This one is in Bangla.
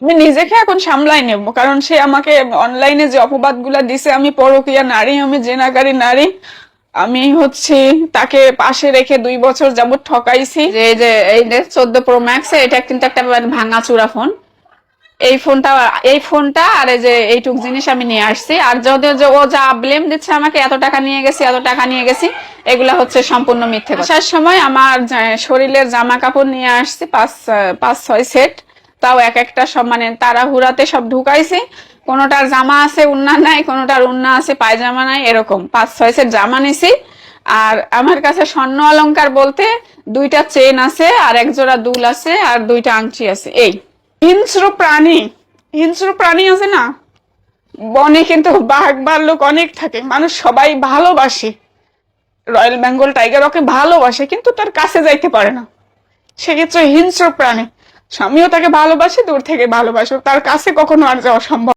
আমি নিজেকে এখন সামলাই নেব, কারণ সে আমাকে অনলাইনে যে অপবাদ গুলা দিছে, আমি পরকীয়া নারী, আমি জেনাকারী নারী, আমি হচ্ছে তাকে পাশে রেখে 2 বছর যাবত ঠকাইছি। এই যে 14 Pro Max, এটা কিন্তু একটা ভাঙা চূড়া ফোন। এই ফোনটা আর এই যে এইটুক জিনিস আমি নিয়ে আসছি। আর যদি যে ও যা ব্লেম দিচ্ছে আমাকে, এত টাকা নিয়ে গেছি, এত টাকা নিয়ে গেছি, এগুলা হচ্ছে সম্পূর্ণ মিথ্যে কথা। আসার সময় আমার শরীরের জামা কাপড় নিয়ে আসছি 5-6 সেট, তাও এক একটা সব মানে তাড়াহুড়াতে সব ঢুকাইছি। কোনোটার জামা আছে উন্না নাই, কোনোটার উন্না আছে পায়জামা নাই, এরকম 5-6 সেট জামা নিছি। আর আমার কাছে স্বর্ণ অলংকার বলতে 2টা চেন আছে, আর 1 জোড়া দুল আছে, আর 2টা আংটি আছে। এই হিংস্র প্রাণী, হিংস্র প্রাণী আছে না, বনে কিন্তু বাঘ ভাল্লুক অনেক থাকে, মানুষ সবাই ভালোবাসে, রয়্যাল বেঙ্গল টাইগার ওকে ভালোবাসে, কিন্তু তার কাছে যাইতে পারে না। সেক্ষেত্রে হিংস্র প্রাণী, স্বামীও তাকে ভালোবাসে, দূর থেকে ভালোবাসে, তার কাছে কখনো আর যাওয়া সম্ভব